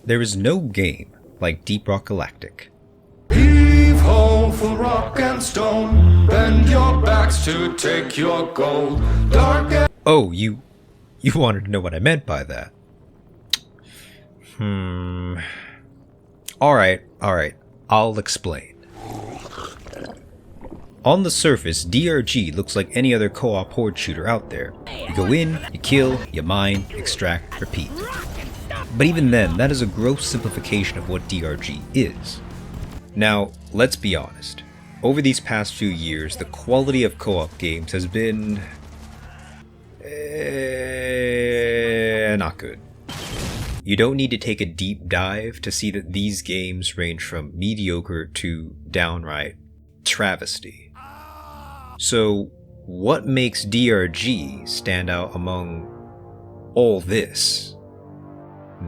There is no game like Deep Rock Galactic. Heave ho for rock and stone, bend your backs to take your gold. Dark. Oh, you wanted to know what I meant by that. Alright, I'll explain. On the surface, DRG looks like any other co-op horde shooter out there. You go in, you kill, you mine, extract, repeat. But even then, that is a gross simplification of what DRG is. Now, let's be honest. Over these past few years, the quality of co-op games has been... not good. You don't need to take a deep dive to see that these games range from mediocre to downright travesty. So, what makes DRG stand out among all this?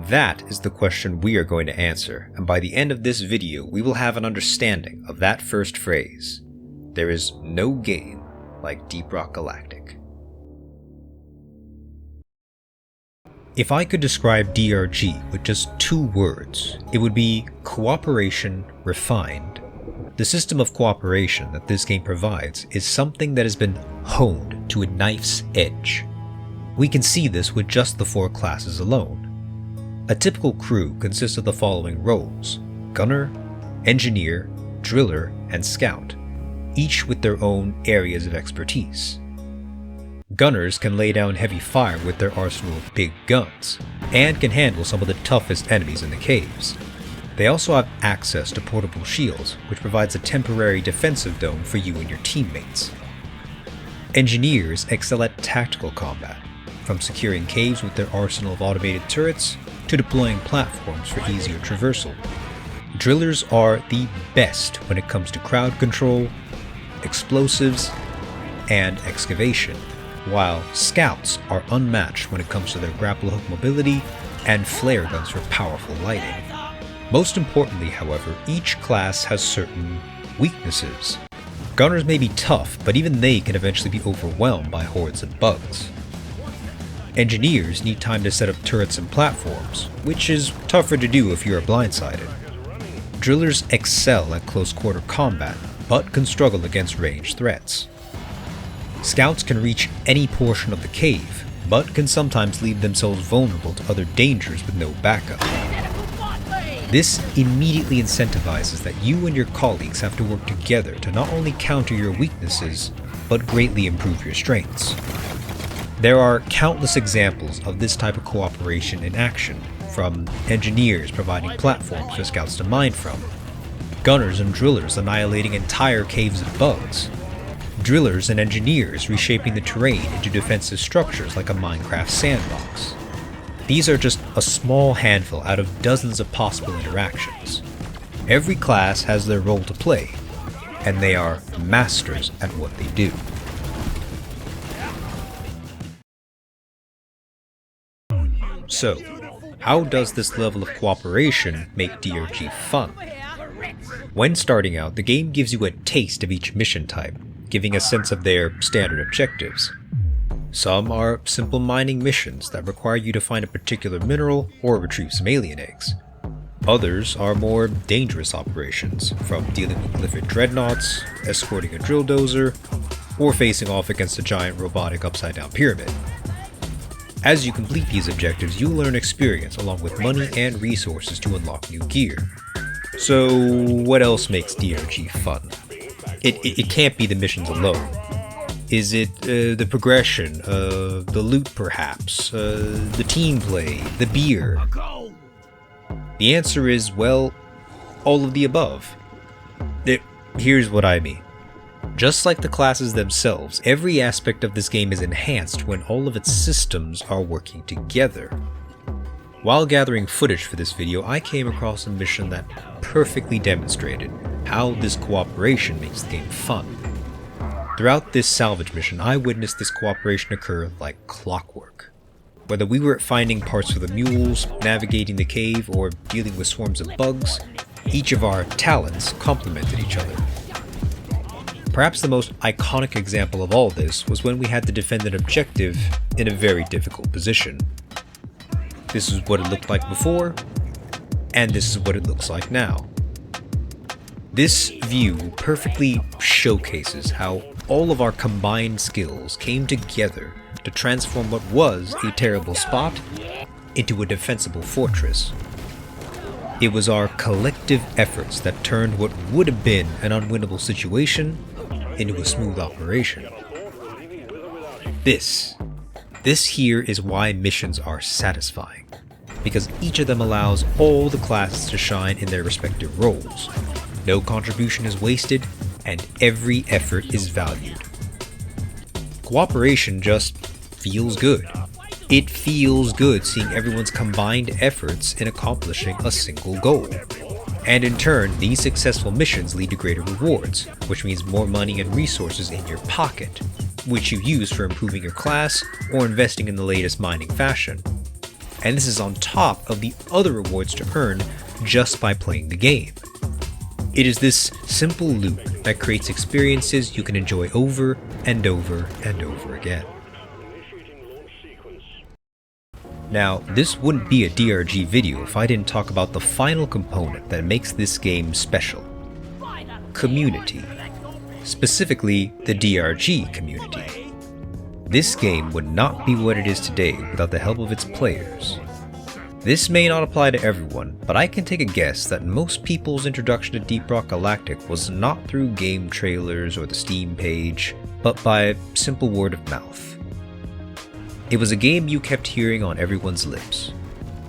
That is the question we are going to answer, and by the end of this video, we will have an understanding of that first phrase. There is no game like Deep Rock Galactic. If I could describe DRG with just 2 words, it would be cooperation refined. The system of cooperation that this game provides is something that has been honed to a knife's edge. We can see this with just the 4 classes alone. A typical crew consists of the following roles: Gunner, Engineer, Driller, and Scout, each with their own areas of expertise. Gunners can lay down heavy fire with their arsenal of big guns, and can handle some of the toughest enemies in the caves. They also have access to portable shields, which provides a temporary defensive dome for you and your teammates. Engineers excel at tactical combat, from securing caves with their arsenal of automated turrets to deploying platforms for easier traversal. Drillers are the best when it comes to crowd control, explosives, and excavation, while scouts are unmatched when it comes to their grapple hook mobility and flare guns for powerful lighting. Most importantly, however, each class has certain weaknesses. Gunners may be tough, but even they can eventually be overwhelmed by hordes of bugs. Engineers need time to set up turrets and platforms, which is tougher to do if you are blindsided. Drillers excel at close-quarter combat, but can struggle against ranged threats. Scouts can reach any portion of the cave, but can sometimes leave themselves vulnerable to other dangers with no backup. This immediately incentivizes that you and your colleagues have to work together to not only counter your weaknesses, but greatly improve your strengths. There are countless examples of this type of cooperation in action, from engineers providing platforms for scouts to mine from, gunners and drillers annihilating entire caves of bugs, drillers and engineers reshaping the terrain into defensive structures like a Minecraft sandbox. These are just a small handful out of dozens of possible interactions. Every class has their role to play, and they are masters at what they do. So, how does this level of cooperation make DRG fun? When starting out, the game gives you a taste of each mission type, giving a sense of their standard objectives. Some are simple mining missions that require you to find a particular mineral or retrieve some alien eggs. Others are more dangerous operations, from dealing with prolific dreadnoughts, escorting a drill dozer, or facing off against a giant robotic upside-down pyramid. As you complete these objectives, you'll earn experience along with money and resources to unlock new gear. So what else makes DRG fun? It can't be the missions alone. Is it the progression, the loot perhaps, the team play, the beer? The answer is, well, all of the above. Here's what I mean. Just like the classes themselves, every aspect of this game is enhanced when all of its systems are working together. While gathering footage for this video, I came across a mission that perfectly demonstrated how this cooperation makes the game fun. Throughout this salvage mission, I witnessed this cooperation occur like clockwork. Whether we were finding parts for the mules, navigating the cave, or dealing with swarms of bugs, each of our talents complemented each other. Perhaps the most iconic example of all this was when we had to defend an objective in a very difficult position. This is what it looked like before, and this is what it looks like now. This view perfectly showcases how all of our combined skills came together to transform what was a terrible spot into a defensible fortress. It was our collective efforts that turned what would have been an unwinnable situation into a smooth operation. This here is why missions are satisfying, because each of them allows all the classes to shine in their respective roles. No contribution is wasted, and every effort is valued. Cooperation just feels good. It feels good seeing everyone's combined efforts in accomplishing a single goal. And in turn, these successful missions lead to greater rewards, which means more money and resources in your pocket, which you use for improving your class or investing in the latest mining fashion. And this is on top of the other rewards to earn just by playing the game. It is this simple loop that creates experiences you can enjoy over and over and over again. Now, this wouldn't be a DRG video if I didn't talk about the final component that makes this game special. Community. Specifically, the DRG community. This game would not be what it is today without the help of its players. This may not apply to everyone, but I can take a guess that most people's introduction to Deep Rock Galactic was not through game trailers or the Steam page, but by simple word of mouth. It was a game you kept hearing on everyone's lips.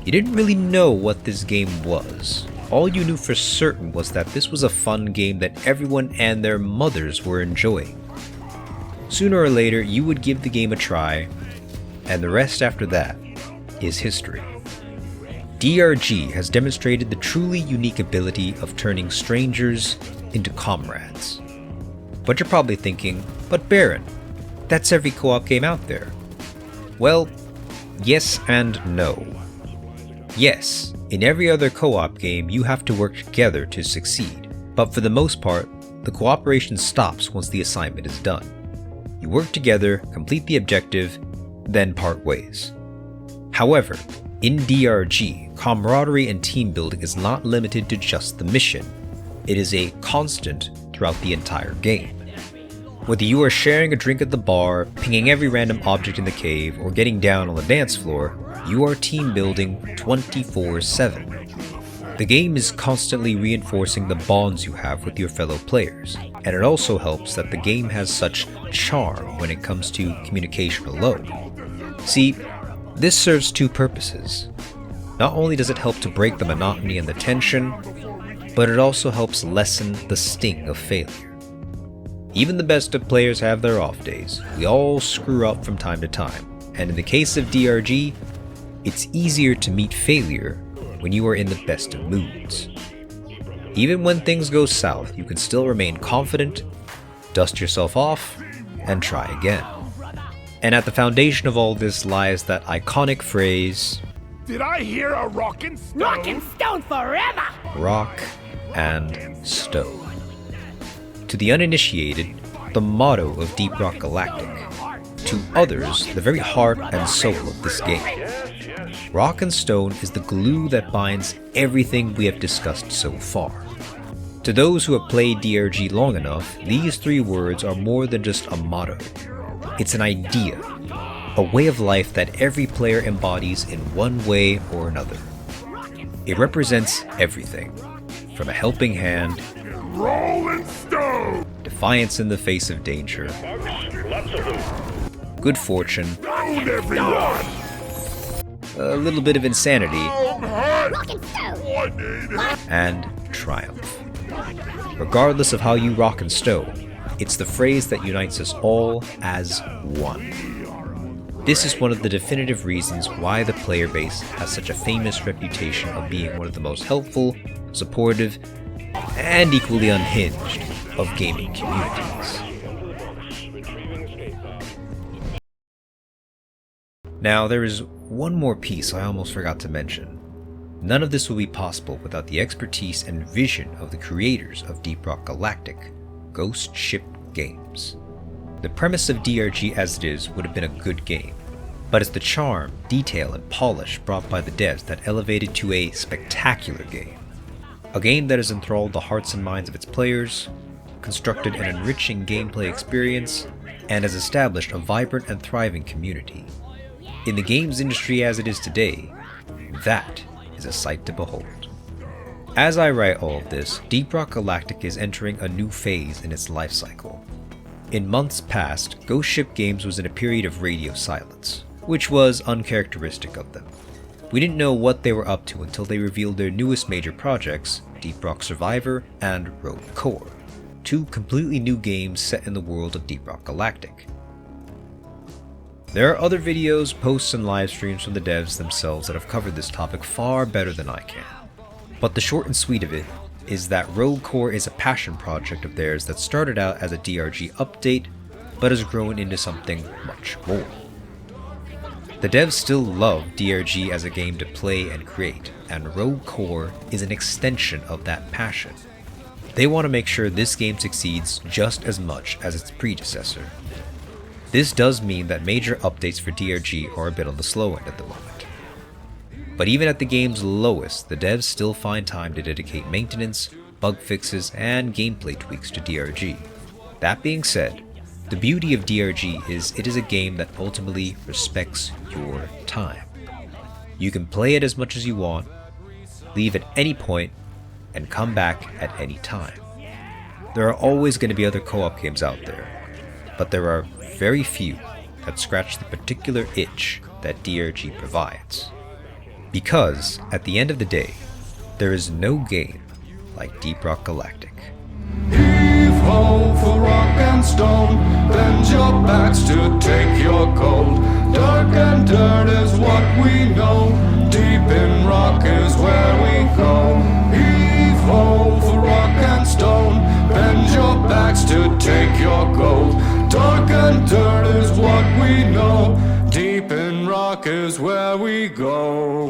You didn't really know what this game was. All you knew for certain was that this was a fun game that everyone and their mothers were enjoying. Sooner or later, you would give the game a try, and the rest after that is history. DRG has demonstrated the truly unique ability of turning strangers into comrades. But you're probably thinking, but Baron, that's every co-op game out there. Well, yes and no. Yes, in every other co-op game you have to work together to succeed, but for the most part, the cooperation stops once the assignment is done. You work together, complete the objective, then part ways. However, in DRG, camaraderie and team building is not limited to just the mission. It is a constant throughout the entire game. Whether you are sharing a drink at the bar, pinging every random object in the cave, or getting down on the dance floor, you are team building 24/7. The game is constantly reinforcing the bonds you have with your fellow players, and it also helps that the game has such charm when it comes to communication alone. See, this serves two purposes. Not only does it help to break the monotony and the tension, but it also helps lessen the sting of failure. Even the best of players have their off days. We all screw up from time to time, and in the case of DRG, it's easier to meet failure when you are in the best of moods. Even when things go south, you can still remain confident, dust yourself off, and try again. And at the foundation of all this lies that iconic phrase, "Did I hear a rockin' stone?" Rockin' stone forever! rock and stone. To the uninitiated, the motto of Deep Rock Galactic. To others, the very heart and soul of this game. Rock and stone is the glue that binds everything we have discussed so far. To those who have played DRG long enough, these three words are more than just a motto. It's an idea, a way of life that every player embodies in one way or another. It represents everything, from a helping hand, Rolling stone! defiance in the face of danger, good fortune, Down everyone! a little bit of insanity, Rockin' stone! I need it! and triumph. Regardless of how you rock and stone, it's the phrase that unites us all as one. This is one of the definitive reasons why the player base has such a famous reputation of being one of the most helpful, supportive, and equally unhinged of gaming communities. Now, there is one more piece I almost forgot to mention. None of this would be possible without the expertise and vision of the creators of Deep Rock Galactic, Ghost Ship Games. The premise of DRG as it is would have been a good game, but it's the charm, detail, and polish brought by the devs that elevated to a spectacular game. A game that has enthralled the hearts and minds of its players, constructed an enriching gameplay experience, and has established a vibrant and thriving community. In the games industry as it is today, that is a sight to behold. As I write all of this, Deep Rock Galactic is entering a new phase in its life cycle. In months past, Ghost Ship Games was in a period of radio silence, which was uncharacteristic of them. We didn't know what they were up to until they revealed their newest major projects, Deep Rock Survivor and Rogue Core, two completely new games set in the world of Deep Rock Galactic. There are other videos, posts, and live streams from the devs themselves that have covered this topic far better than I can. But the short and sweet of it is that Rogue Core is a passion project of theirs that started out as a DRG update, but has grown into something much more. The devs still love DRG as a game to play and create, and Rogue Core is an extension of that passion. They want to make sure this game succeeds just as much as its predecessor. This does mean that major updates for DRG are a bit on the slow end at the moment. But even at the game's lowest, the devs still find time to dedicate maintenance, bug fixes, and gameplay tweaks to DRG. That being said, the beauty of DRG is it is a game that ultimately respects your time. You can play it as much as you want, leave at any point, and come back at any time. There are always going to be other co-op games out there, but there are very few that scratch the particular itch that DRG provides. Because, at the end of the day, there is no game like Deep Rock Galactic. Heave ho for rock and stone, bend your backs to take your gold. Dark and dirt is what we know, deep in rock is where we go. Heave ho for rock and stone, bend your backs to take your gold. Dark and dirt is what we know, deep in rock is where we go.